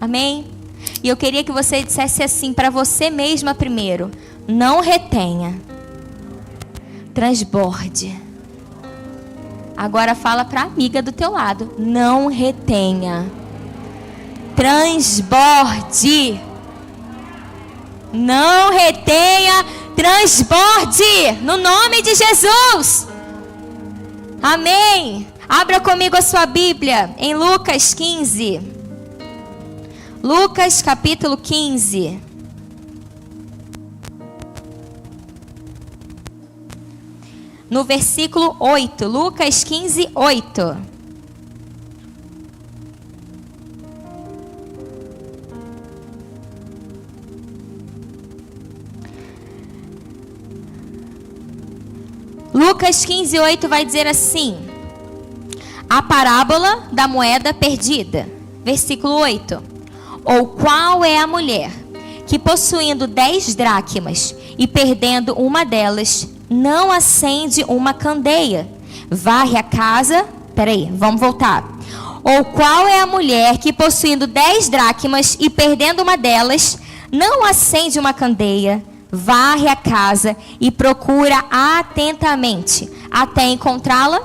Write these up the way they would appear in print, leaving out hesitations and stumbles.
Amém? E eu queria que você dissesse assim para você mesma primeiro: não retenha, transborde. Agora fala para a amiga do teu lado: não retenha, transborde. Não retenha, transborde, no nome de Jesus. Amém. Abra comigo a sua Bíblia em Lucas 15. Lucas capítulo 15. No versículo 8. Lucas 15, 8. Lucas 15, 8 vai dizer assim: a parábola da moeda perdida. Versículo 8. Ou qual é a mulher que, possuindo 10 dracmas e perdendo uma delas, não acende uma candeia, varre a casa... Peraí, vamos voltar. Ou qual é a mulher que, possuindo 10 dracmas e perdendo uma delas, não acende uma candeia, varre a casa e procura atentamente até encontrá-la?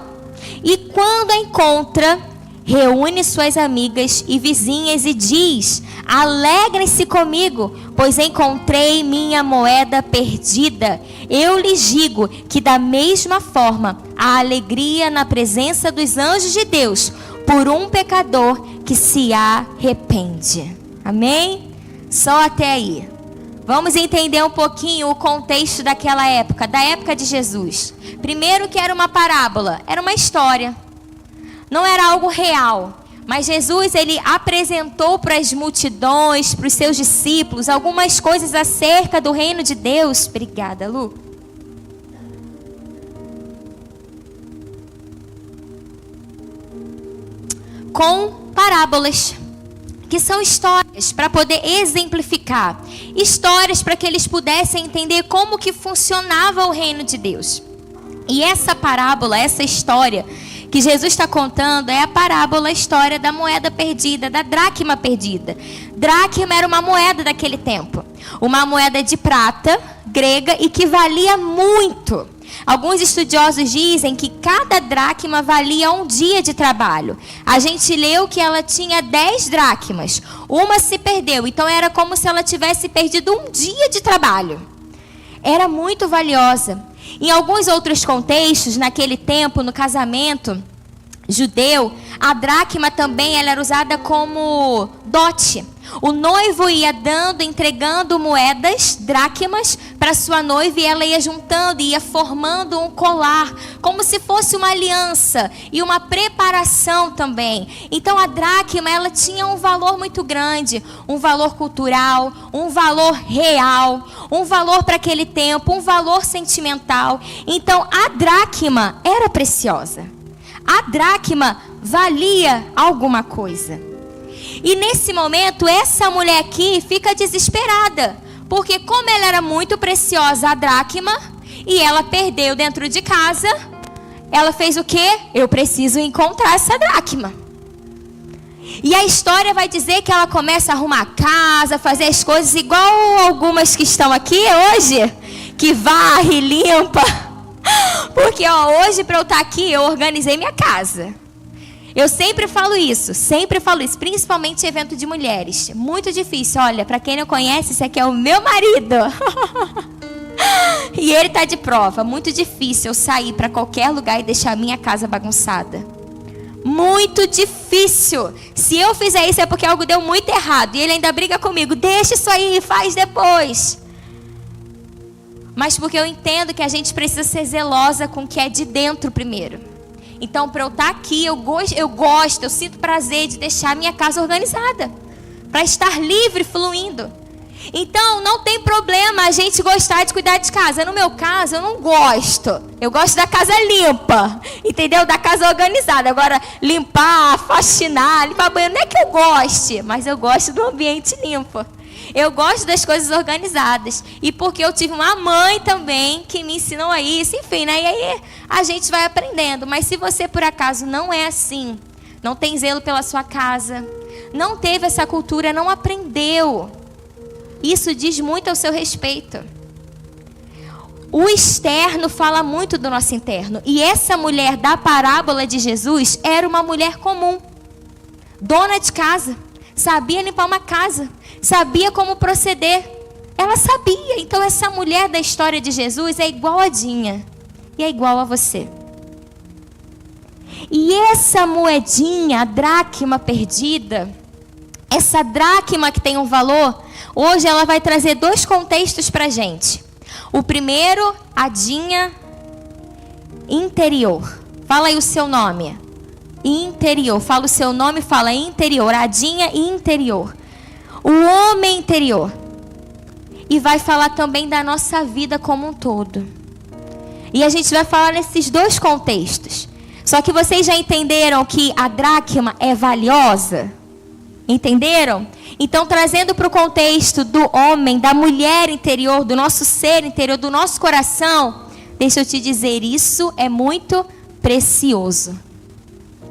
E quando a encontra, reúne suas amigas e vizinhas e diz: alegrem-se comigo, pois encontrei minha moeda perdida. Eu lhes digo que da mesma forma há alegria na presença dos anjos de Deus por um pecador que se arrepende. Amém? Só até aí. Vamos entender um pouquinho o contexto daquela época, da época de Jesus. Primeiro que era uma parábola, era uma história. Não era algo real. Mas Jesus, ele apresentou para as multidões, para os seus discípulos, algumas coisas acerca do reino de Deus. Obrigada, Lu. Com parábolas, que são histórias para poder exemplificar. Histórias para que eles pudessem entender como que funcionava o reino de Deus. E essa parábola, essa história que Jesus está contando é a parábola, a história da moeda perdida, da dracma perdida. Dracma era uma moeda daquele tempo. Uma moeda de prata, grega, e que valia muito. Alguns estudiosos dizem que cada dracma valia um dia de trabalho. A gente leu que ela tinha 10 dracmas. Uma se perdeu, então era como se ela tivesse perdido um dia de trabalho. Era muito valiosa. Em alguns outros contextos, naquele tempo, no casamento judeu, a dracma também ela era usada como dote. O noivo ia dando, entregando moedas, dracmas, para sua noiva, e ela ia juntando, ia formando um colar, como se fosse uma aliança e uma preparação também. Então a dracma, ela tinha um valor muito grande, um valor cultural, um valor real, um valor para aquele tempo, um valor sentimental. Então a dracma era preciosa. A dracma valia alguma coisa. E nesse momento, essa mulher aqui fica desesperada. Porque como ela era muito preciosa, a dracma, e ela perdeu dentro de casa, ela fez o quê? Eu preciso encontrar essa dracma. E a história vai dizer que ela começa a arrumar a casa, fazer as coisas igual algumas que estão aqui hoje, que varre, limpa. Porque hoje para eu estar aqui, eu organizei minha casa. Eu sempre falo isso, principalmente em evento de mulheres. Muito difícil, olha, para quem não conhece, esse aqui é o meu marido. E ele tá de prova. Muito difícil eu sair para qualquer lugar e deixar a minha casa bagunçada. Muito difícil. Se eu fizer isso é porque algo deu muito errado. E ele ainda briga comigo, deixa isso aí, faz depois. Mas porque eu entendo que a gente precisa ser zelosa com o que é de dentro primeiro. Então, para eu estar aqui, eu sinto prazer de deixar a minha casa organizada. Para estar livre, fluindo. Então, não tem problema a gente gostar de cuidar de casa. No meu caso, eu não gosto. Eu gosto da casa limpa. Entendeu? Da casa organizada. Agora, limpar, faxinar, limpar banheiro, não é que eu goste. Mas eu gosto do ambiente limpo. Eu gosto das coisas organizadas. E porque eu tive uma mãe também que me ensinou a isso. Enfim, né? E aí a gente vai aprendendo. Mas se você por acaso não é assim, não tem zelo pela sua casa, não teve essa cultura, não aprendeu. Isso diz muito ao seu respeito. O externo fala muito do nosso interno. E essa mulher da parábola de Jesus era uma mulher comum, dona de casa, sabia limpar uma casa, sabia como proceder. Ela sabia. Então essa mulher da história de Jesus é igual a Dinha e é igual a você. E essa moedinha, a dracma perdida, essa dracma que tem um valor, hoje ela vai trazer 2 contextos para a gente. O primeiro, a Dinha interior. Fala aí o seu nome. Interior. Fala o seu nome, fala interior. A Dinha interior. O homem interior. E vai falar também da nossa vida como um todo. E a gente vai falar nesses 2 contextos. Só que vocês já entenderam que a dracma é valiosa? Entenderam? Então, trazendo para o contexto do homem, da mulher interior, do nosso ser interior, do nosso coração, deixa eu te dizer, isso é muito precioso.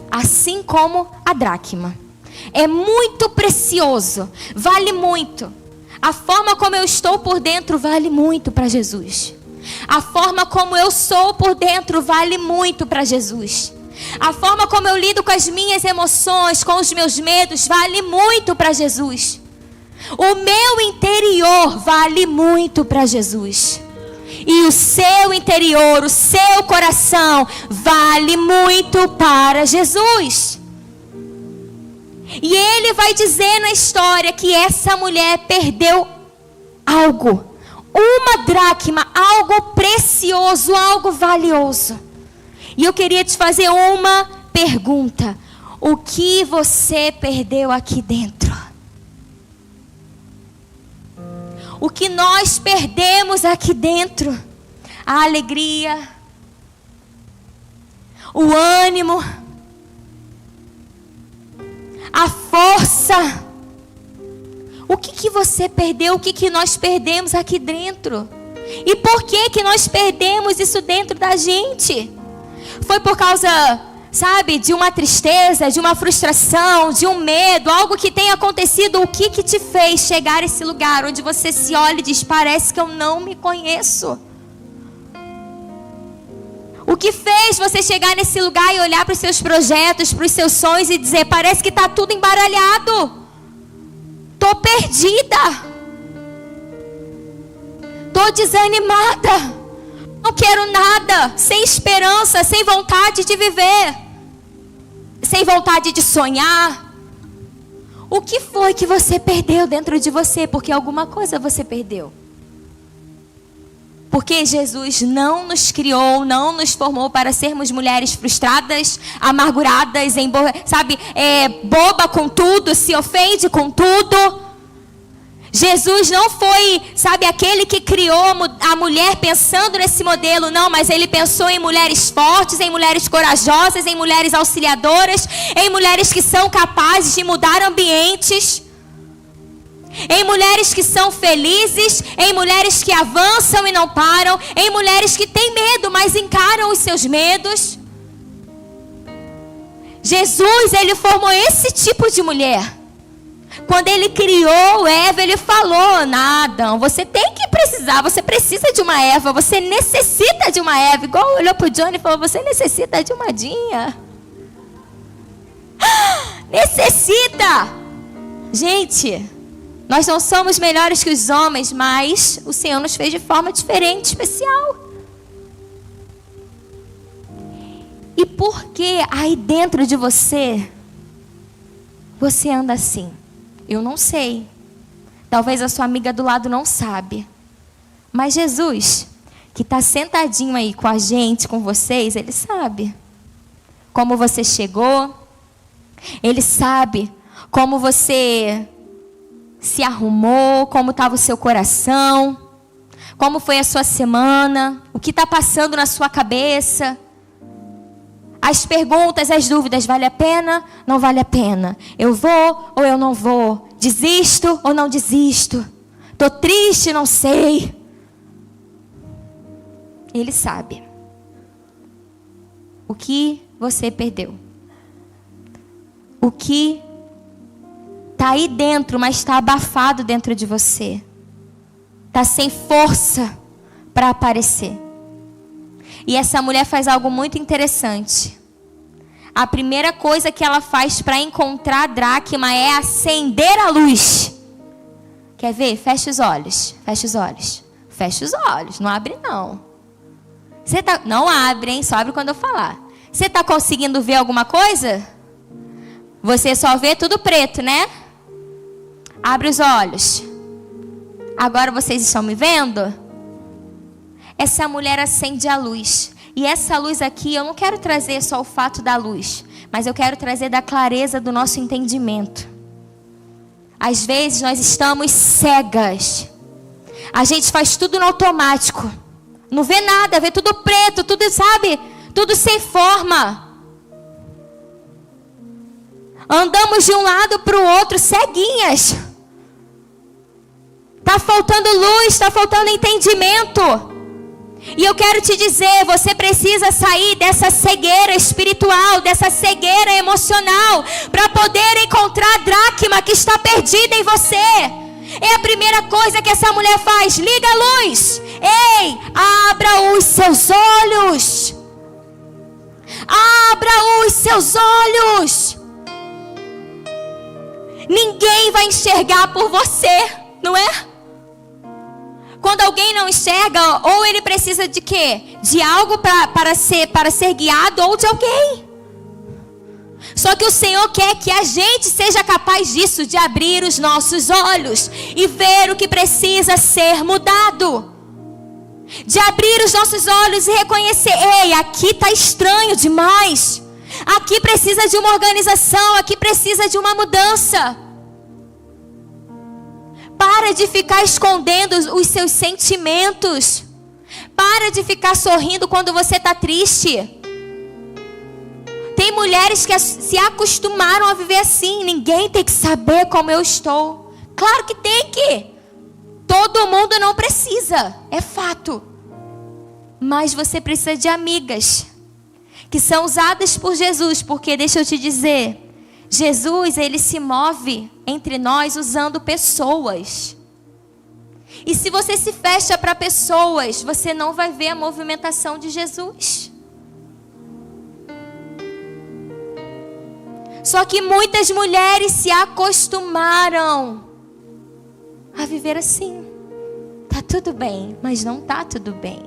Assim como a dracma. É muito precioso, vale muito. A forma como eu estou por dentro vale muito para Jesus. A forma como eu sou por dentro vale muito para Jesus. A forma como eu lido com as minhas emoções, com os meus medos, vale muito para Jesus. O meu interior vale muito para Jesus. E o seu interior, o seu coração, vale muito para Jesus. E ele vai dizer na história que essa mulher perdeu algo. Uma dracma, algo precioso, algo valioso. E eu queria te fazer uma pergunta. O que você perdeu aqui dentro? O que nós perdemos aqui dentro? A alegria, o ânimo, a força. O que você perdeu? O que nós perdemos aqui dentro? E por que nós perdemos isso dentro da gente? Foi por causa, sabe, de uma tristeza, de uma frustração, de um medo, algo que tenha acontecido. O que te fez chegar a esse lugar onde você se olha e diz, parece que eu não me conheço? O que fez você chegar nesse lugar e olhar para os seus projetos, para os seus sonhos e dizer, parece que está tudo embaralhado. Estou perdida. Estou desanimada. Não quero nada. Sem esperança, sem vontade de viver. Sem vontade de sonhar. O que foi que você perdeu dentro de você? Porque alguma coisa você perdeu. Porque Jesus não nos criou, não nos formou para sermos mulheres frustradas, amarguradas, boba com tudo, se ofende com tudo. Jesus não foi, aquele que criou a mulher pensando nesse modelo, não, mas ele pensou em mulheres fortes, em mulheres corajosas, em mulheres auxiliadoras, em mulheres que são capazes de mudar ambientes. Em mulheres que são felizes, em mulheres que avançam e não param, em mulheres que têm medo, mas encaram os seus medos. Jesus, ele formou esse tipo de mulher. Quando ele criou Eva, ele falou, Adão, você precisa de uma Eva, você necessita de uma Eva. Igual olhou para o Johnny e falou, você necessita de uma Dinha. Necessita. Gente, nós não somos melhores que os homens, mas o Senhor nos fez de forma diferente, especial. E por que aí dentro de você anda assim? Eu não sei. Talvez a sua amiga do lado não sabe. Mas Jesus, que está sentadinho aí com a gente, com vocês, ele sabe como você chegou. Ele sabe como você se arrumou, como estava o seu coração, como foi a sua semana, o que está passando na sua cabeça. As perguntas, as dúvidas, vale a pena? Não vale a pena? Eu vou ou eu não vou? Desisto ou não desisto? Estou triste, não sei. Ele sabe o que você perdeu. o que está aí dentro, mas está abafado dentro de você. Está sem força para aparecer. E essa mulher faz algo muito interessante. A primeira coisa que ela faz para encontrar a dracma é acender a luz. Quer ver? Fecha os olhos. Fecha os olhos. Fecha os olhos. Não abre, não. Não abre, hein? Só abre quando eu falar. Você está conseguindo ver alguma coisa? Você só vê tudo preto, né? Abre os olhos. Agora vocês estão me vendo? Essa mulher acende a luz. E essa luz aqui, eu não quero trazer só o fato da luz, mas eu quero trazer da clareza do nosso entendimento. Às vezes nós estamos cegas. A gente faz tudo no automático. Não vê nada, vê tudo preto, tudo, sabe? Tudo sem forma. Andamos de um lado para o outro ceguinhas. Está faltando luz, está faltando entendimento. E eu quero te dizer, você precisa sair dessa cegueira espiritual, dessa cegueira emocional, para poder encontrar a dracma que está perdida em você. É a primeira coisa que essa mulher faz. Liga a luz. Ei, abra os seus olhos. Abra os seus olhos. Ninguém vai enxergar por você, não é? Quando alguém não enxerga, ou ele precisa de quê? De algo para ser guiado, ou de alguém. Só que o Senhor quer que a gente seja capaz disso, de abrir os nossos olhos e ver o que precisa ser mudado. De abrir os nossos olhos e reconhecer, ei, aqui está estranho demais. Aqui precisa de uma organização, aqui precisa de uma mudança. Para de ficar escondendo os seus sentimentos. Para de ficar sorrindo quando você está triste. Tem mulheres que se acostumaram a viver assim. Ninguém tem que saber como eu estou. Claro que tem que. Todo mundo não precisa. É fato. Mas você precisa de amigas que são usadas por Jesus. Porque deixa eu te dizer, Jesus, ele se move entre nós usando pessoas. E se você se fecha para pessoas, você não vai ver a movimentação de Jesus. Só que muitas mulheres se acostumaram a viver assim. Tá tudo bem, mas não tá tudo bem.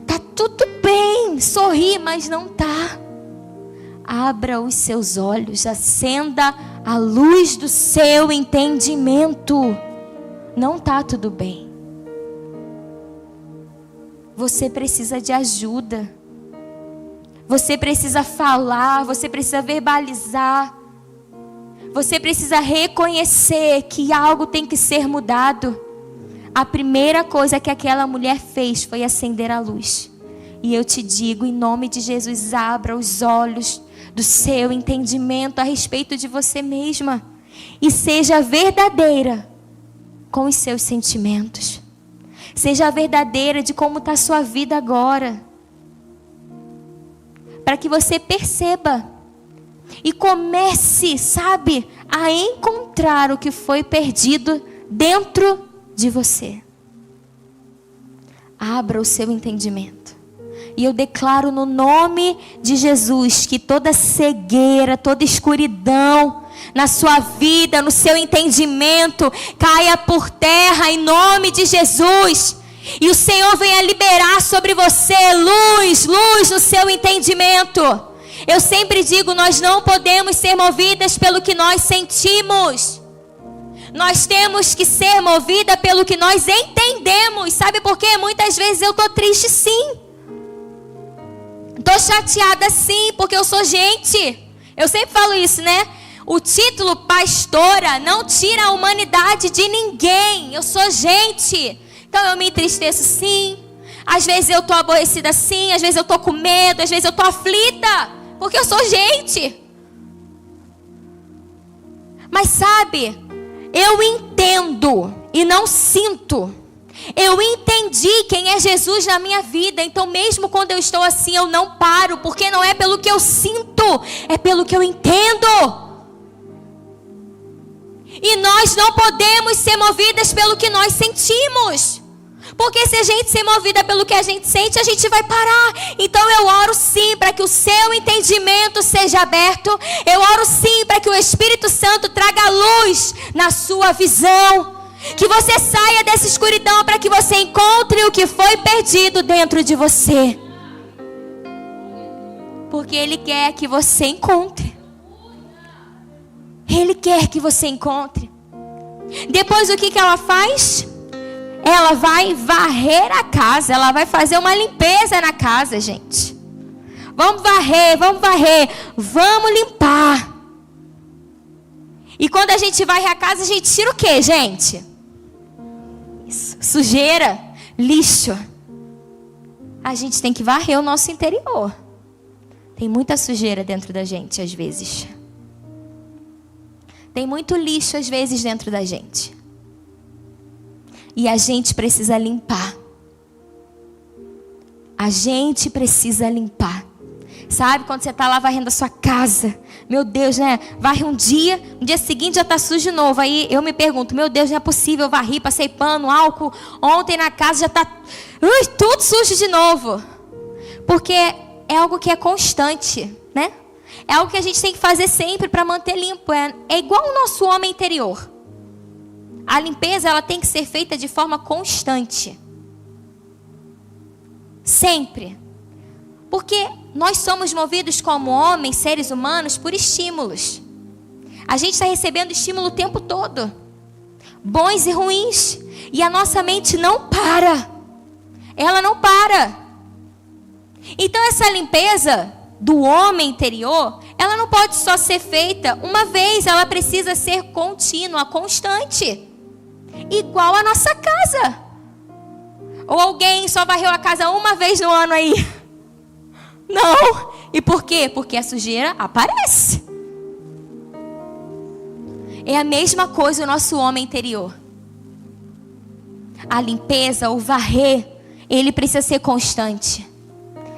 Tá tudo bem, sorri, mas não tá. Abra os seus olhos, acenda a luz do seu entendimento. Não tá tudo bem. Você precisa de ajuda. Você precisa falar, você precisa verbalizar. Você precisa reconhecer que algo tem que ser mudado. A primeira coisa que aquela mulher fez foi acender a luz. E eu te digo, em nome de Jesus, abra os olhos do seu entendimento a respeito de você mesma. E seja verdadeira com os seus sentimentos. Seja verdadeira de como está a sua vida agora. Para que você perceba e comece, sabe, a encontrar o que foi perdido dentro de você. Abra o seu entendimento. E eu declaro no nome de Jesus que toda cegueira, toda escuridão na sua vida, no seu entendimento, caia por terra em nome de Jesus. E o Senhor venha liberar sobre você luz no seu entendimento. Eu sempre digo, nós não podemos ser movidas pelo que nós sentimos. Nós temos que ser movidas pelo que nós entendemos. Sabe por quê? Muitas vezes eu estou triste sim. Estou chateada sim, porque eu sou gente. Eu sempre falo isso, né? O título pastora não tira a humanidade de ninguém. Eu sou gente. Então eu me entristeço sim. Às vezes eu estou aborrecida sim. Às vezes eu estou com medo. Às vezes eu estou aflita. Porque eu sou gente. Mas sabe, eu entendo e não sinto Eu entendi quem é Jesus na minha vida. Então mesmo quando eu estou assim, eu não paro. Porque não é pelo que eu sinto, é pelo que eu entendo. E nós não podemos ser movidas pelo que nós sentimos. Porque se a gente ser movida pelo que a gente sente, a gente vai parar. Então eu oro sim para que o seu entendimento seja aberto. Eu oro sim para que o Espírito Santo traga luz na sua visão. Que você saia dessa escuridão para que você encontre o que foi perdido dentro de você. Porque Ele quer que você encontre. Ele quer que você encontre. Depois o que ela faz? Ela vai varrer a casa. Ela vai fazer uma limpeza na casa, gente. Vamos varrer, vamos limpar. E quando a gente varre a casa, a gente tira o quê, gente? Isso, sujeira, lixo. A gente tem que varrer o nosso interior. Tem muita sujeira dentro da gente, às vezes. Tem muito lixo, às vezes, dentro da gente. E a gente precisa limpar. A gente precisa limpar. Sabe, quando você está lá varrendo a sua casa, meu Deus, né? Varre um dia, no dia seguinte já está sujo de novo. Aí eu me pergunto, meu Deus, não é possível, eu varri, passei pano, álcool. Ontem na casa já está tudo sujo de novo. Porque é algo que é constante, né? É algo que a gente tem que fazer sempre para manter limpo. É igual o nosso homem interior. A limpeza, ela tem que ser feita de forma constante. Sempre. Porque nós somos movidos como homens, seres humanos, por estímulos. A gente está recebendo estímulo o tempo todo. Bons e ruins. E a nossa mente não para. Ela não para. Então essa limpeza do homem interior, ela não pode só ser feita uma vez. Ela precisa ser contínua, constante. Igual a nossa casa. Ou alguém só varreu a casa uma vez no ano aí? Não. E por quê? Porque a sujeira aparece. É a mesma coisa o nosso homem interior. A limpeza, o varrer, ele precisa ser constante.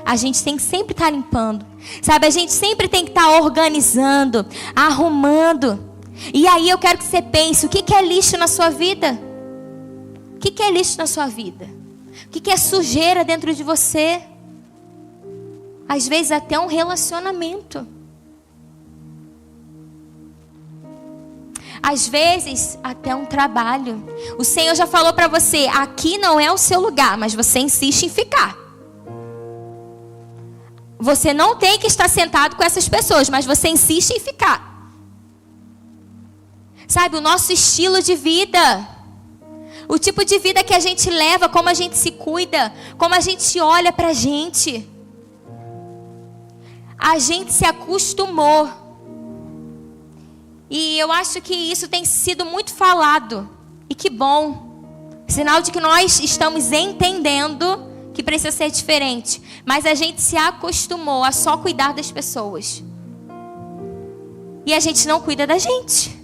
A gente tem que sempre estar limpando. Sabe, a gente sempre tem que estar organizando, arrumando. E aí eu quero que você pense, o que é lixo na sua vida? O que é lixo na sua vida? O que é sujeira dentro de você? Às vezes até um relacionamento. Às vezes até um trabalho. O Senhor já falou para você, aqui não é o seu lugar, mas você insiste em ficar. Você não tem que estar sentado com essas pessoas, mas você insiste em ficar. Sabe, o nosso estilo de vida, o tipo de vida que a gente leva, como a gente se cuida, como a gente olha pra gente. A gente se acostumou. E eu acho que isso tem sido muito falado. E que bom. Sinal de que nós estamos entendendo que precisa ser diferente. Mas a gente se acostumou a só cuidar das pessoas. E a gente não cuida da gente.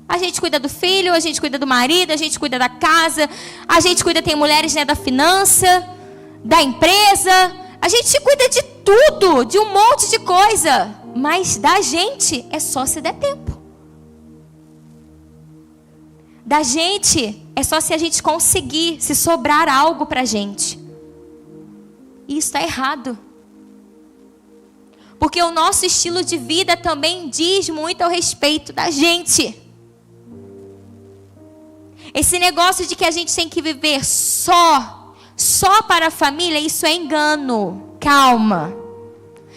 A gente cuida do filho, a gente cuida do marido, a gente cuida da casa. A gente cuida, tem mulheres, né, da finança, da empresa. A gente cuida de tudo, de um monte de coisa. Mas da gente é só se der tempo. Da gente é só se a gente conseguir, se sobrar algo pra gente. E isso está errado. Porque o nosso estilo de vida também diz muito ao respeito da gente. Esse negócio de que a gente tem que viver só para a família, isso é engano. Calma.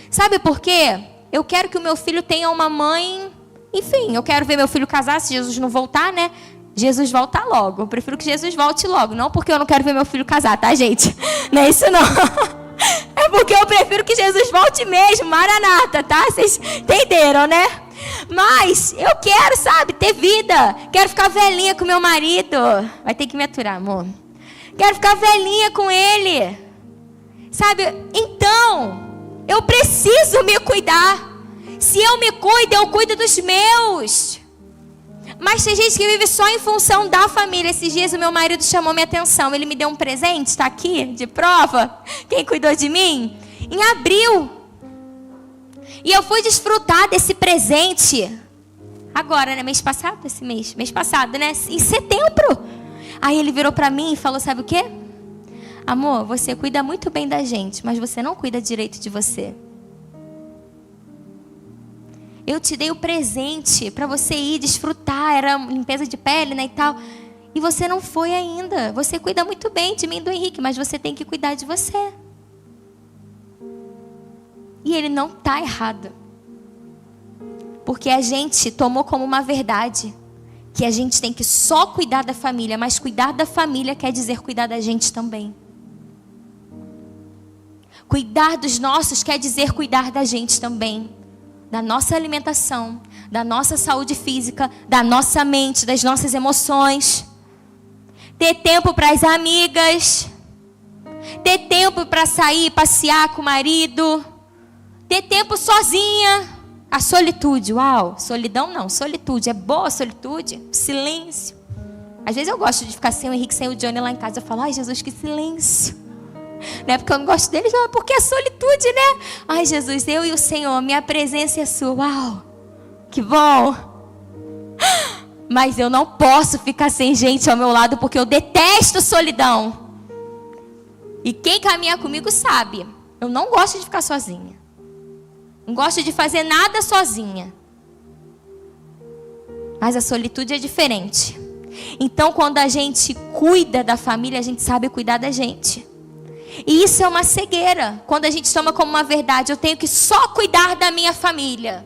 Sabe por quê? Eu quero que o meu filho tenha uma mãe. Enfim, eu quero ver meu filho casar, se Jesus não voltar, né? Jesus volta logo. Eu prefiro que Jesus volte logo. Não porque eu não quero ver meu filho casar, tá, gente? Não é isso, não. É porque eu prefiro que Jesus volte mesmo. Maranata, tá? Vocês entenderam, né? Mas eu quero, sabe, ter vida. Quero ficar velhinha com meu marido. Vai ter que me aturar, amor. Quero ficar velhinha com ele. Sabe? Então, eu preciso me cuidar. Se eu me cuido, eu cuido dos meus. Mas tem gente que vive só em função da família. Esses dias o meu marido chamou minha atenção. Ele me deu um presente, está aqui, de prova. Quem cuidou de mim? Em abril. E eu fui desfrutar desse presente. Agora, né? Mês passado? Esse mês. Mês passado, né? Em setembro. Aí ele virou para mim e falou, sabe o quê? Amor, você cuida muito bem da gente, mas você não cuida direito de você. Eu te dei o presente para você ir desfrutar, era limpeza de pele, né, e tal. E você não foi ainda. Você cuida muito bem de mim e do Henrique, mas você tem que cuidar de você. E ele não está errado. Porque a gente tomou como uma verdade que a gente tem que só cuidar da família, mas cuidar da família quer dizer cuidar da gente também. Cuidar dos nossos quer dizer cuidar da gente também. Da nossa alimentação, da nossa saúde física, da nossa mente, das nossas emoções. Ter tempo para as amigas. Ter tempo para sair, passear com o marido. Ter tempo sozinha. A solitude, uau. Solidão não, solitude. É boa a solitude, silêncio. Às vezes eu gosto de ficar sem o Henrique, sem o Johnny lá em casa. Eu falo, ai Jesus, que silêncio. Não é porque eu não gosto deles, não, é porque é solitude, né? Ai Jesus, eu e o Senhor, minha presença é sua. Uau, que bom. Mas eu não posso ficar sem gente ao meu lado, porque eu detesto solidão. E quem caminha comigo sabe, eu não gosto de ficar sozinha. Não gosto de fazer nada sozinha. Mas a solitude é diferente. Então quando a gente cuida da família, a gente sabe cuidar da gente. E isso é uma cegueira. Quando a gente toma como uma verdade, eu tenho que só cuidar da minha família.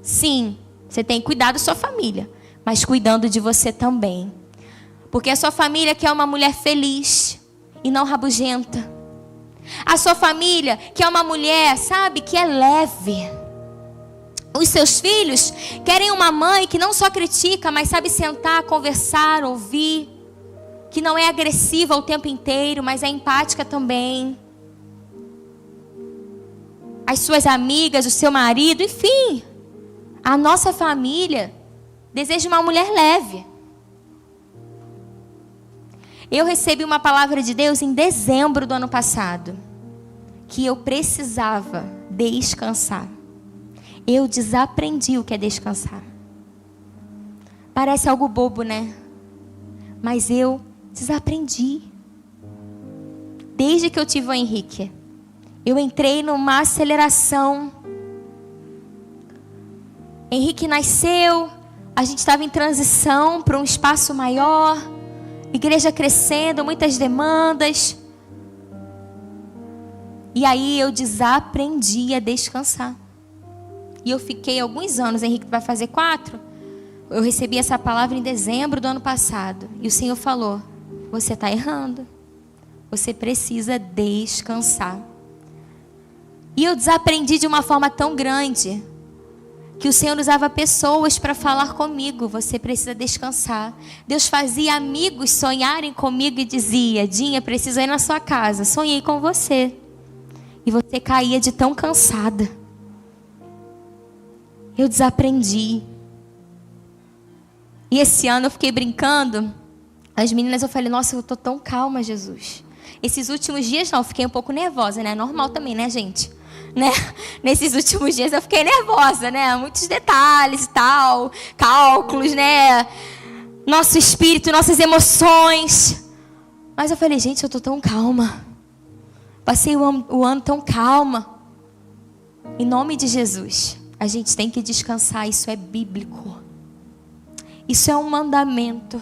Sim, você tem que cuidar da sua família, mas cuidando de você também. Porque a sua família quer uma mulher feliz e não rabugenta. A sua família quer uma mulher, sabe, que é leve. Os seus filhos querem uma mãe que não só critica, mas sabe sentar, conversar, ouvir. Que não é agressiva o tempo inteiro, mas é empática também. As suas amigas, o seu marido, enfim. A nossa família deseja uma mulher leve. Eu recebi uma palavra de Deus em dezembro do ano passado. Que eu precisava descansar. Eu desaprendi o que é descansar. Parece algo bobo, né? Mas eu desaprendi. Desde que eu tive o Henrique, eu entrei numa aceleração. Henrique nasceu, a gente estava em transição para um espaço maior, igreja crescendo, muitas demandas. E aí eu desaprendi a descansar. E eu fiquei alguns anos, Henrique vai fazer 4. Eu recebi essa palavra em dezembro do ano passado. E o Senhor falou, você está errando. Você precisa descansar. E eu desaprendi de uma forma tão grande, que o Senhor usava pessoas para falar comigo. Você precisa descansar. Deus fazia amigos sonharem comigo e dizia, Dinha, preciso ir na sua casa. Sonhei com você. E você caía de tão cansada. Eu desaprendi. E esse ano eu fiquei brincando. As meninas, eu falei, nossa, eu tô tão calma, Jesus. Esses últimos dias não, eu fiquei um pouco nervosa, né? Normal também, né, gente? Né? Nesses últimos dias eu fiquei nervosa, né? Muitos detalhes e tal, cálculos, né? Nosso espírito, nossas emoções. Mas eu falei, gente, eu tô tão calma. Passei o ano tão calma. Em nome de Jesus, a gente tem que descansar, isso é bíblico. Isso é um mandamento.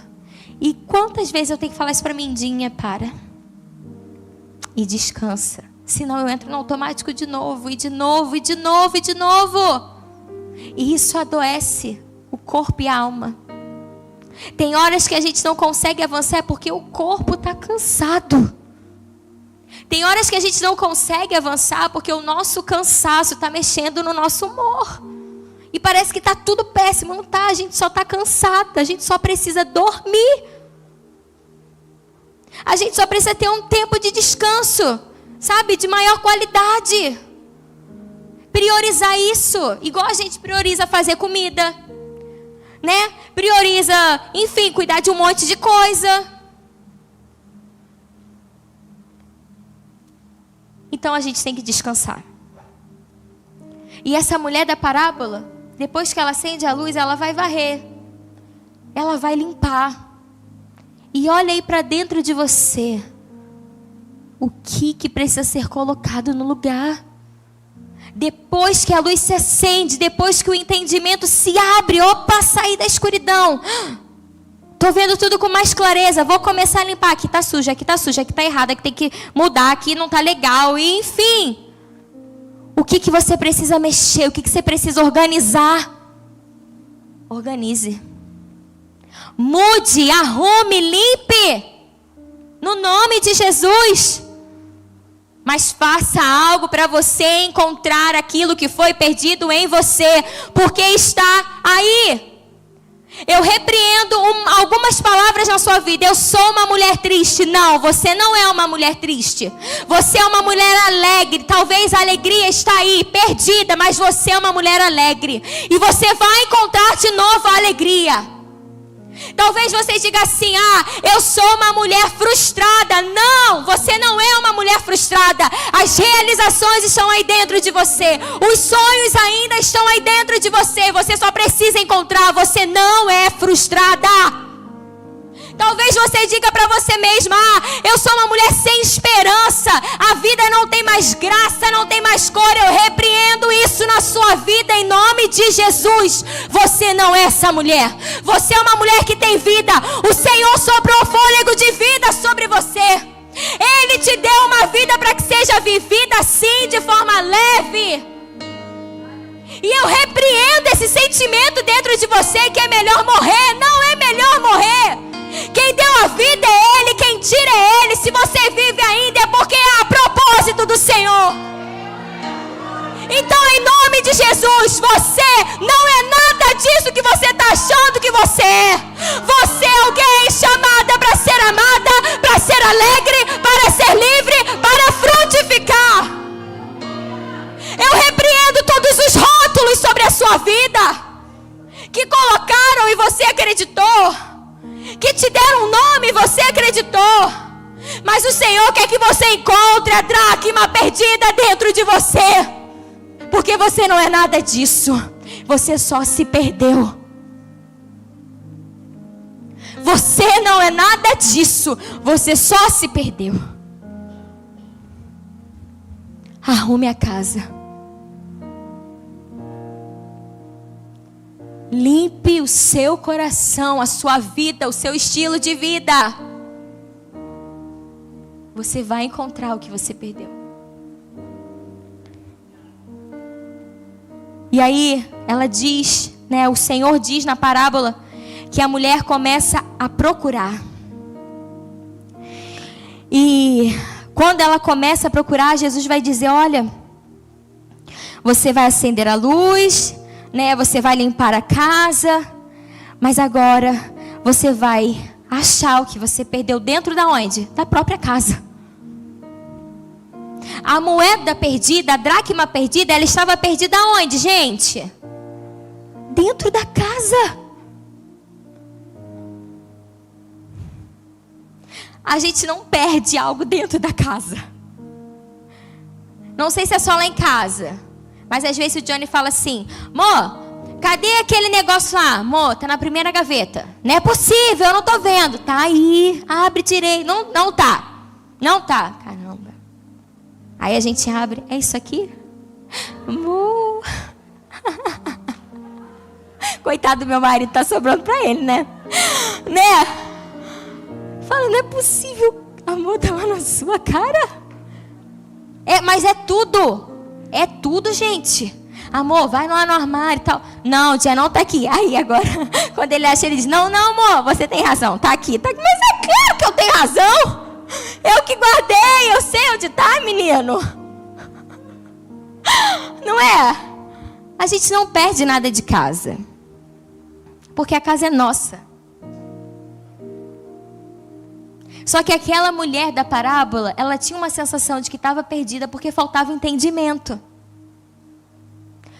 E quantas vezes eu tenho que falar isso para mim, Dinha, para. E descansa. Senão eu entro no automático de novo, e de novo, e de novo, e de novo. E isso adoece o corpo e a alma. Tem horas que a gente não consegue avançar porque o corpo está cansado. Tem horas que a gente não consegue avançar porque o nosso cansaço está mexendo no nosso humor. E parece que está tudo péssimo. Não está, a gente só está cansada. A gente só precisa dormir. A gente só precisa ter um tempo de descanso, sabe, de maior qualidade. Priorizar isso, igual a gente prioriza fazer comida. né? Prioriza, enfim, cuidar de um monte de coisa. Então a gente tem que descansar. E essa mulher da parábola, depois que ela acende a luz, ela vai varrer. Ela vai limpar. E olha aí para dentro de você. O que precisa ser colocado no lugar? Depois que a luz se acende, depois que o entendimento se abre, opa, sair da escuridão. Tô vendo tudo com mais clareza, vou começar a limpar. Aqui tá sujo, aqui tá sujo, aqui tá errado, aqui tem que mudar, aqui não tá legal, e enfim. O que você precisa mexer, o que você precisa organizar? Organize. Mude, arrume, limpe. No nome de Jesus. Mas faça algo para você encontrar aquilo que foi perdido em você, porque está aí. Eu repreendo algumas palavras na sua vida. Eu sou uma mulher triste. Não, você não é uma mulher triste. Você é uma mulher alegre. Talvez a alegria está aí, perdida, mas você é uma mulher alegre. E você vai encontrar de novo a alegria. Talvez você diga assim: eu sou uma mulher frustrada. Não, você não é uma mulher frustrada. As realizações estão aí dentro de você. Os sonhos ainda estão aí dentro de você. Você só precisa encontrar. Você não é frustrada. Talvez você diga para você mesma: eu sou uma mulher sem esperança. A vida não tem mais graça, não tem mais cor. Eu repreendo isso na sua vida em nome de Jesus. Você não é essa mulher. Você é uma mulher que tem vida. O Senhor soprou fôlego de vida sobre você. Ele te deu uma vida para que seja vivida assim, de forma leve. E eu repreendo esse sentimento dentro de você que é melhor morrer. Não é melhor morrer. Quem deu a vida é Ele, quem tira é Ele. Se você vive ainda é porque é a propósito do Senhor. Então, em nome de Jesus, você não é nada disso que você está achando que você é. Você é alguém chamada para ser amada, para ser alegre, para ser livre, para frutificar. Eu repreendo todos os rótulos sobre a sua vida que colocaram e você acreditou, que te deram um nome e você acreditou. Mas o Senhor quer que você encontre a dracma perdida dentro de você. Porque você não é nada disso. Você só se perdeu. Você não é nada disso. Você só se perdeu. Arrume a casa. Limpe o seu coração, a sua vida, o seu estilo de vida. Você vai encontrar o que você perdeu. E aí, ela diz, né, o Senhor diz na parábola que a mulher começa a procurar. E quando ela começa a procurar, Jesus vai dizer: olha, você vai acender a luz, né, você vai limpar a casa, mas agora você vai achar o que você perdeu dentro da onde? Da própria casa. A moeda perdida, a dracma perdida, ela estava perdida onde, gente? Dentro da casa. A gente não perde algo dentro da casa. Não sei se é só lá em casa, mas às vezes o Johnny fala assim: Mô, cadê aquele negócio lá? Mô, tá na primeira gaveta. Não é possível, eu não tô vendo. Tá aí, abre direito. Não tá. Não tá. Caramba. Aí a gente abre, é isso aqui? Mô. Coitado do meu marido, tá sobrando pra ele, né? Fala, não é possível. Amor, tava na sua cara. Mas é tudo. É tudo, gente. Amor, vai lá no armário e tal. Não, tia, não tá aqui. Aí agora, quando ele acha, ele diz: não, amor, você tem razão, tá aqui. Mas é claro que eu tenho razão. Eu que guardei, eu sei onde tá, menino. Não é? A gente não perde nada de casa, porque a casa é nossa. Só que aquela mulher da parábola, ela tinha uma sensação de que estava perdida porque faltava entendimento.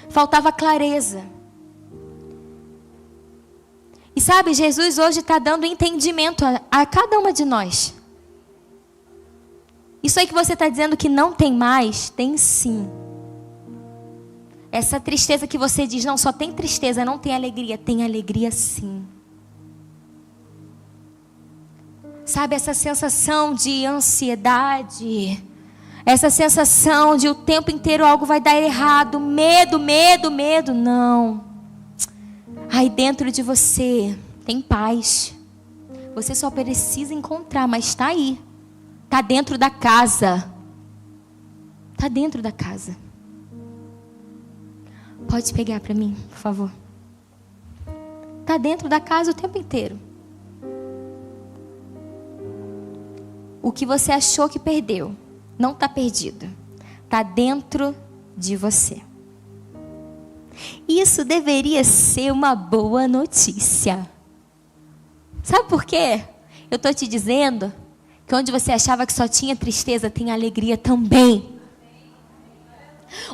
Faltava clareza. E sabe, Jesus hoje está dando entendimento a cada uma de nós. Isso aí que você está dizendo que não tem mais, tem sim. Essa tristeza que você diz, não, só tem tristeza, não tem alegria sim. Sabe, essa sensação de ansiedade, essa sensação de o tempo inteiro algo vai dar errado, medo, não. Aí dentro de você tem paz. Você só precisa encontrar, mas está aí. Está dentro da casa. Está dentro da casa. Pode pegar para mim, por favor. Está dentro da casa o tempo inteiro. O que você achou que perdeu, não está perdido. Está dentro de você. Isso deveria ser uma boa notícia. Sabe por quê? Eu estou te dizendo que onde você achava que só tinha tristeza, tem alegria também.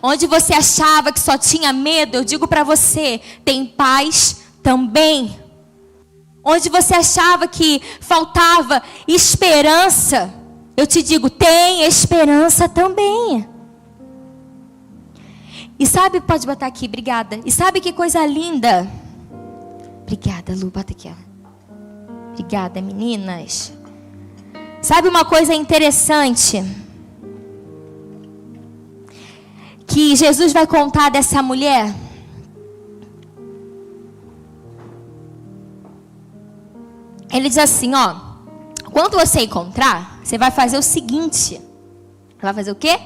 Onde você achava que só tinha medo, eu digo para você, tem paz também. Onde você achava que faltava esperança, eu te digo, tem esperança também. E sabe, pode botar aqui, obrigada. E sabe que coisa linda? Obrigada, Lu, bota aqui, ó. Obrigada, meninas. Sabe uma coisa interessante? Que Jesus vai contar dessa mulher? Ele diz assim, ó. Quando você encontrar, você vai fazer o seguinte. Vai fazer o quê?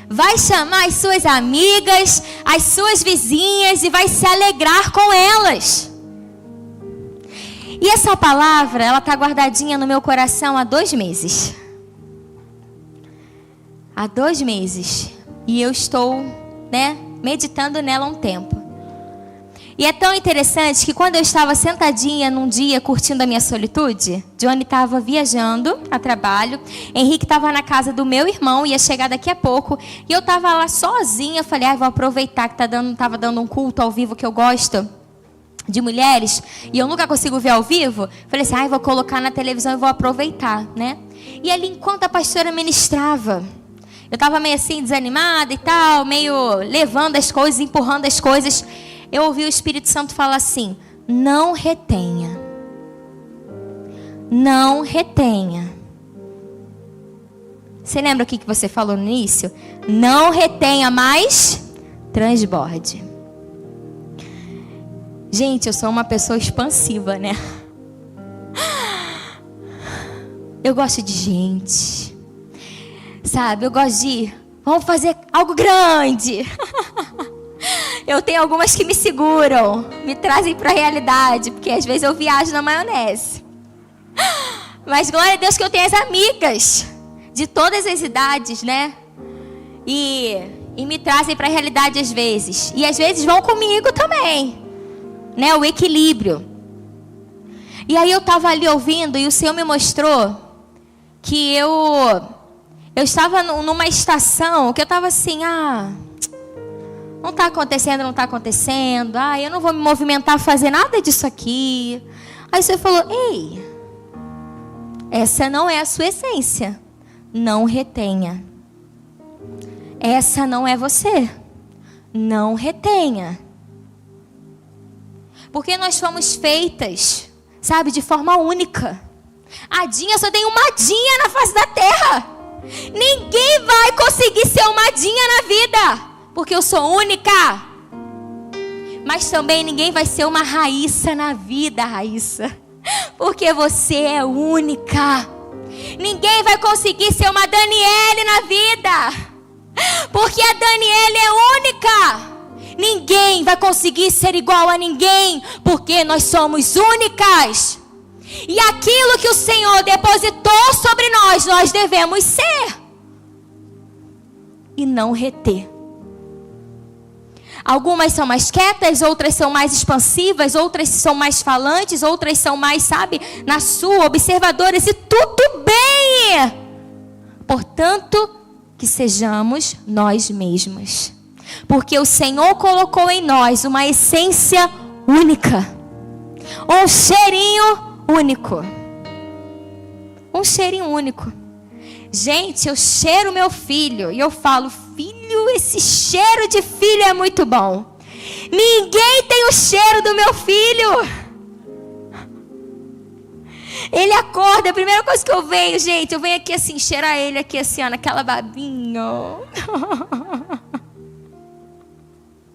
Vai chamar as suas amigas, as suas vizinhas e vai se alegrar com elas. E essa palavra, ela está guardadinha no meu coração há 2 meses. Há 2 meses. E eu estou, meditando nela um tempo. E é tão interessante que quando eu estava sentadinha num dia curtindo a minha solitude, Johnny estava viajando a trabalho, Henrique estava na casa do meu irmão, ia chegar daqui a pouco, e eu estava lá sozinha, falei, vou aproveitar que estava dando um culto ao vivo que eu gosto, de mulheres, e eu nunca consigo ver ao vivo, falei assim, vou colocar na televisão e vou aproveitar, né? E ali, enquanto a pastora ministrava, eu estava meio assim, desanimada e tal, meio levando as coisas, empurrando as coisas, eu ouvi o Espírito Santo falar assim, não retenha. Não retenha. Você lembra o que você falou no início? Não retenha, mas transborde. Gente, eu sou uma pessoa expansiva, né? Eu gosto de gente. Sabe, eu gosto de... Vamos fazer algo grande. Eu tenho algumas que me seguram, me trazem para a realidade, porque às vezes eu viajo na maionese. Mas glória a Deus que eu tenho as amigas de todas as idades, né? E me trazem para a realidade às vezes. E às vezes vão comigo também, né? O equilíbrio. E aí eu estava ali ouvindo e o Senhor me mostrou que eu estava numa estação que eu estava assim, não está acontecendo, não está acontecendo. Eu não vou me movimentar a fazer nada disso aqui. Aí você falou, ei, essa não é a sua essência. Não retenha. Essa não é você. Não retenha. Porque nós fomos feitas, sabe, de forma única. A Dinha só tem uma Dinha na face da terra. Ninguém vai conseguir ser uma Dinha na vida. Porque eu sou única. Mas também ninguém vai ser uma Raíssa na vida, Raíssa. Porque você é única. Ninguém vai conseguir ser uma Daniele na vida. Porque a Daniele é única. Ninguém vai conseguir ser igual a ninguém. Porque nós somos únicas. E aquilo que o Senhor depositou sobre nós, nós devemos ser. E não reter. Algumas são mais quietas, outras são mais expansivas, outras são mais falantes, outras são mais, na sua, observadoras, e tudo bem. Portanto, que sejamos nós mesmos. Porque o Senhor colocou em nós uma essência única. Um cheirinho único. Um cheirinho único. Gente, eu cheiro meu filho e eu falo, filho, esse cheiro de filho é muito bom. Ninguém tem o cheiro do meu filho. Ele acorda, a primeira coisa que eu venho, gente, eu venho aqui assim, cheirar ele aqui assim, ó, naquela babinha.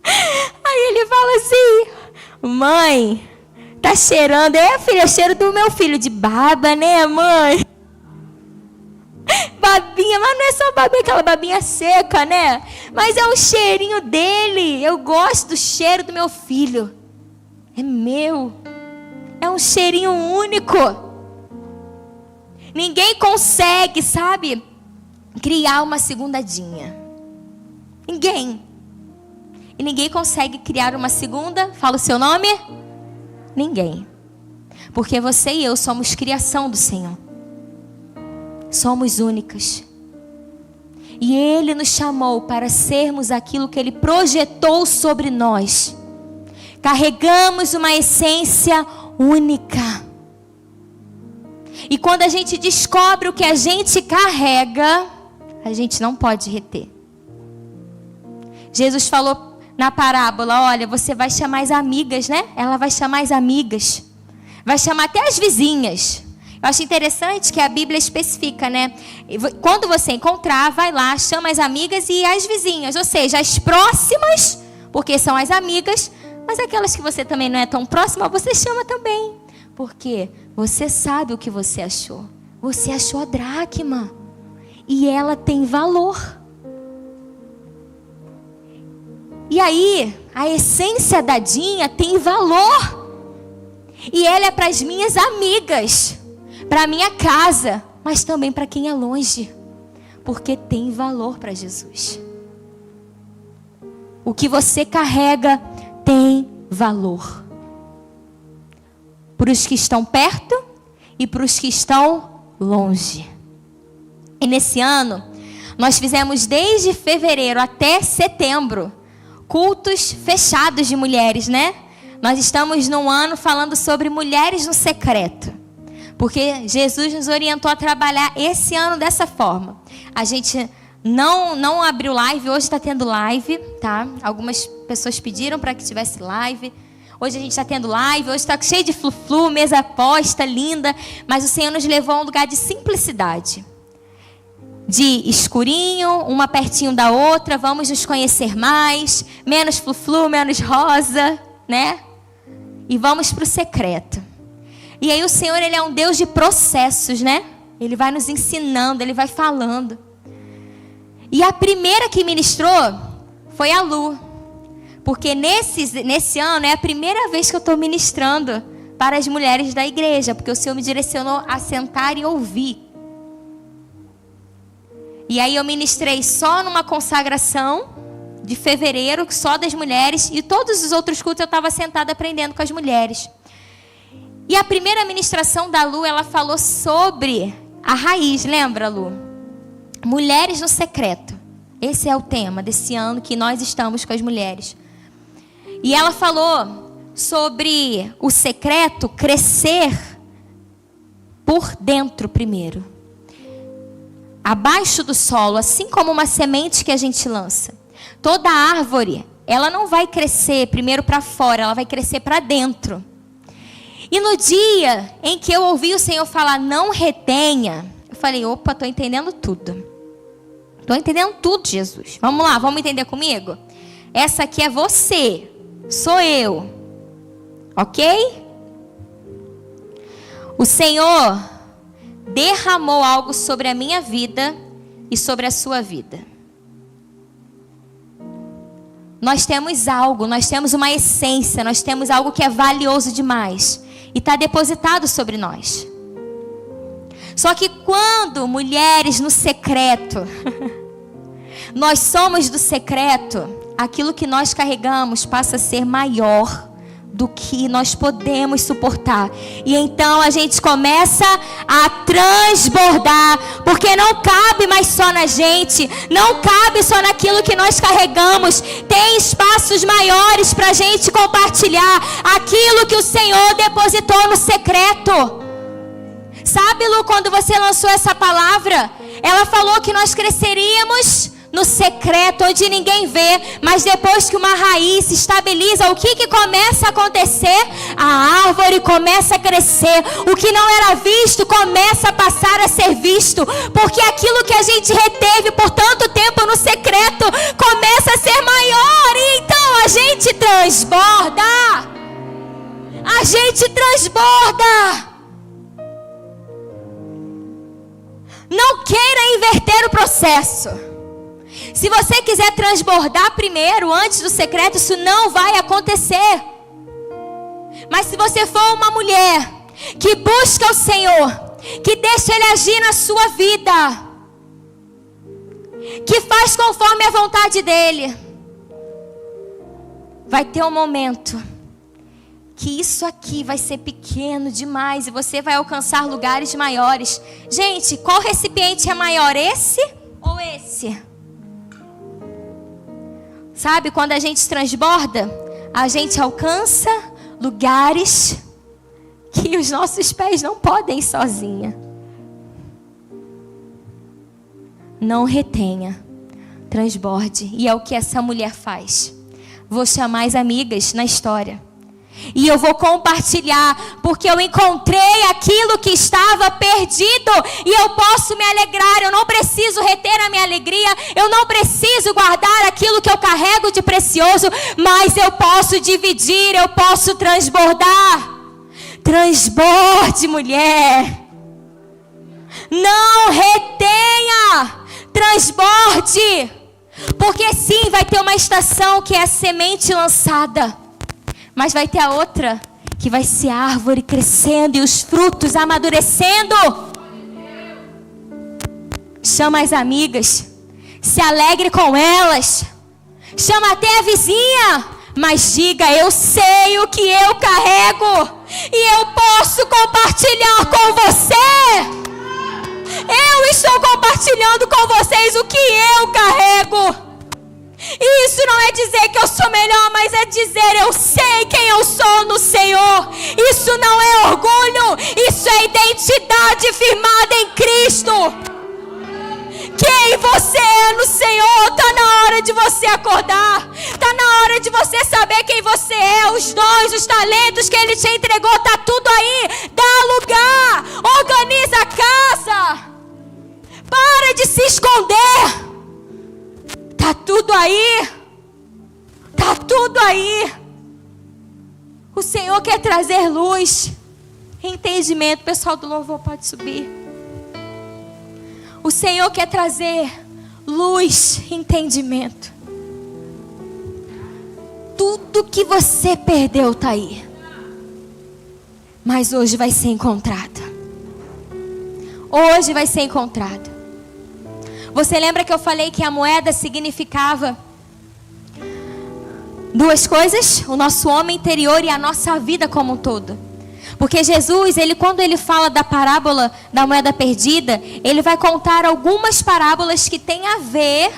Aí ele fala assim, mãe, tá cheirando? É, filho, é o cheiro do meu filho, de baba, né, mãe? Babinha, mas não é só babinha, aquela babinha seca, né? Mas é o cheirinho dele. Eu gosto do cheiro do meu filho. É meu. É um cheirinho único. Ninguém consegue, sabe, criar uma segundadinha. Ninguém. E ninguém consegue criar uma segunda. Fala o seu nome? Ninguém. Porque você e eu somos criação do Senhor. Somos únicas. E Ele nos chamou para sermos aquilo que Ele projetou sobre nós. Carregamos uma essência única. E quando a gente descobre o que a gente carrega, a gente não pode reter. Jesus falou na parábola, olha, você vai chamar as amigas, né? Ela vai chamar as amigas. Vai chamar até as vizinhas. Eu acho interessante que a Bíblia especifica, né? Quando você encontrar, vai lá, chama as amigas e as vizinhas. Ou seja, as próximas, porque são as amigas, mas aquelas que você também não é tão próxima, você chama também. Porque você sabe o que você achou. Você achou a dracma. E ela tem valor. E aí, a essência da Dinha tem valor. E ela é para as minhas amigas. Para a minha casa, mas também para quem é longe, porque tem valor para Jesus. O que você carrega tem valor. Para os que estão perto e para os que estão longe. E nesse ano, nós fizemos desde fevereiro até setembro, cultos fechados de mulheres, né? Nós estamos num ano falando sobre mulheres no secreto. Porque Jesus nos orientou a trabalhar esse ano dessa forma. A gente não abriu live, hoje está tendo live, tá? Algumas pessoas pediram para que tivesse live. Hoje a gente está tendo live, hoje está cheio de flu-flu, mesa posta, linda. Mas o Senhor nos levou a um lugar de simplicidade. De escurinho, uma pertinho da outra, vamos nos conhecer mais. Menos flu-flu, menos rosa, né? E vamos para o secreto. E aí o Senhor, Ele é um Deus de processos, né? Ele vai nos ensinando, Ele vai falando. E a primeira que ministrou foi a Lu. Porque nesse ano é a primeira vez que eu estou ministrando para as mulheres da igreja. Porque o Senhor me direcionou a sentar e ouvir. E aí eu ministrei só numa consagração de fevereiro, só das mulheres. E todos os outros cultos eu estava sentada aprendendo com as mulheres. E a primeira ministração da Lu, ela falou sobre a raiz, lembra, Lu? Mulheres no secreto. Esse é o tema desse ano que nós estamos com as mulheres. E ela falou sobre o secreto crescer por dentro primeiro. Abaixo do solo, assim como uma semente que a gente lança. Toda árvore, ela não vai crescer primeiro para fora, ela vai crescer para dentro. E no dia em que eu ouvi o Senhor falar, não retenha, eu falei, opa, estou entendendo tudo. Estou entendendo tudo, Jesus. Vamos lá, vamos entender comigo? Essa aqui é você, sou eu. Ok? O Senhor derramou algo sobre a minha vida e sobre a sua vida. Nós temos algo, nós temos uma essência, nós temos algo que é valioso demais. E está depositado sobre nós. Só que quando mulheres no secreto, nós somos do secreto, aquilo que nós carregamos passa a ser maior do que nós podemos suportar. E então a gente começa a transbordar, porque não cabe mais só na gente, não cabe só naquilo que nós carregamos. Tem espaços maiores para a gente compartilhar aquilo que o Senhor depositou no secreto. Sabe, Lu, quando você lançou essa palavra, ela falou que nós cresceríamos no secreto, onde ninguém vê. Mas depois que uma raiz se estabiliza, o que começa a acontecer? A árvore começa a crescer. O que não era visto começa a passar a ser visto, porque aquilo que a gente reteve por tanto tempo no secreto começa a ser maior. E então a gente transborda. A gente transborda. Não queira inverter o processo. Se você quiser transbordar primeiro, antes do secreto, isso não vai acontecer. Mas se você for uma mulher que busca o Senhor, que deixa Ele agir na sua vida, que faz conforme a vontade dEle, vai ter um momento que isso aqui vai ser pequeno demais e você vai alcançar lugares maiores. Gente, qual recipiente é maior, esse ou esse? Sabe, quando a gente transborda, a gente alcança lugares que os nossos pés não podem ir sozinha. Não retenha, transborde. E é o que essa mulher faz. Vou chamar as amigas na história. E eu vou compartilhar, porque eu encontrei aquilo que estava perdido. E eu posso me alegrar, eu não preciso reter a minha alegria. Eu não preciso guardar aquilo que eu carrego de precioso. Mas eu posso dividir, eu posso transbordar. Transborde, mulher. Não retenha, transborde. Porque sim, vai ter uma estação que é a semente lançada. Mas vai ter a outra, que vai ser a árvore crescendo e os frutos amadurecendo. Chama as amigas, se alegre com elas. Chama até a vizinha, mas diga: eu sei o que eu carrego e eu posso compartilhar com você. Eu estou compartilhando com vocês o que eu carrego. E isso não é dizer que eu sou melhor, mas é dizer: eu sei quem eu sou no Senhor. Isso não é orgulho, isso é identidade firmada em Cristo. Quem você é no Senhor, está na hora de você acordar. Está na hora de você saber quem você é. Os dons, os talentos que Ele te entregou, está tudo aí. Dá lugar, organiza a casa. Para de se esconder. Tá tudo aí. Tá tudo aí. O Senhor quer trazer luz, entendimento. O pessoal do louvor pode subir. O Senhor quer trazer luz, entendimento. Tudo que você perdeu tá aí. Mas hoje vai ser encontrado. Hoje vai ser encontrado. Você lembra que eu falei que a moeda significava duas coisas? O nosso homem interior e a nossa vida como um todo. Porque Jesus, quando ele fala da parábola da moeda perdida, ele vai contar algumas parábolas que têm a ver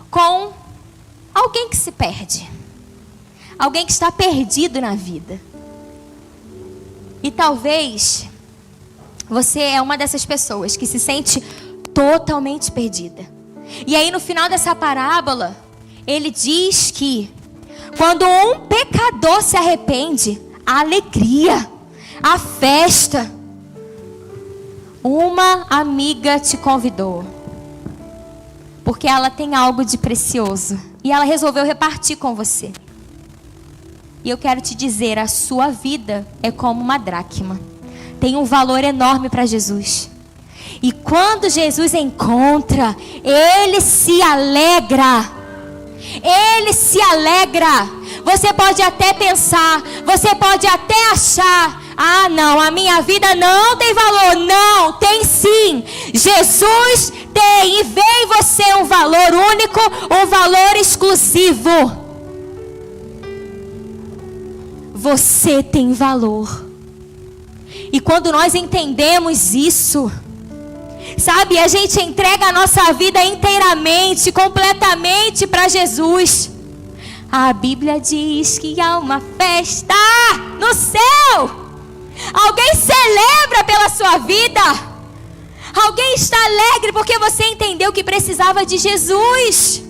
com alguém que se perde. Alguém que está perdido na vida. E talvez você é uma dessas pessoas que se sente totalmente perdida. E aí no final dessa parábola, ele diz que quando um pecador se arrepende, a alegria, a festa. Uma amiga te convidou, porque ela tem algo de precioso e ela resolveu repartir com você. E eu quero te dizer, a sua vida é como uma dracma. Tem um valor enorme para Jesus. E quando Jesus encontra, Ele se alegra. Ele se alegra. Você pode até pensar, você pode até achar: ah não, a minha vida não tem valor. Não, tem sim. Jesus tem e vê em você um valor único, um valor exclusivo. você tem valor. E quando nós entendemos isso, sabe, a gente entrega a nossa vida inteiramente, completamente para Jesus. A Bíblia diz que há uma festa no céu. Alguém celebra pela sua vida. Alguém está alegre porque você entendeu que precisava de Jesus.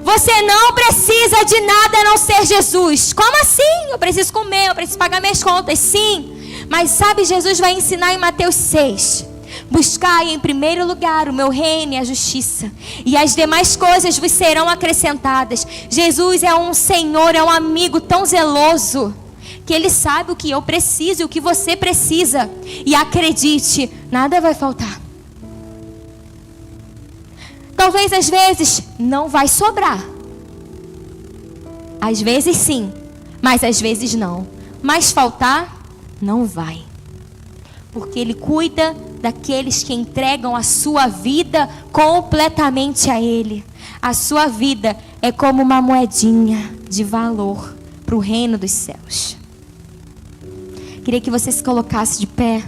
Você não precisa de nada a não ser Jesus. Como assim? Eu preciso comer, eu preciso pagar minhas contas. Sim, mas sabe, Jesus vai ensinar em Mateus 6. Buscai em primeiro lugar o meu reino e a justiça, e as demais coisas vos serão acrescentadas. Jesus é um Senhor, é um amigo tão zeloso, que Ele sabe o que eu preciso e o que você precisa. E acredite, nada vai faltar. Talvez às vezes não vai sobrar. Às vezes sim, mas às vezes não. Mas faltar, não vai. Porque Ele cuida daqueles que entregam a sua vida completamente a Ele. A sua vida é como uma moedinha de valor para o reino dos céus. Queria que você se colocasse de pé.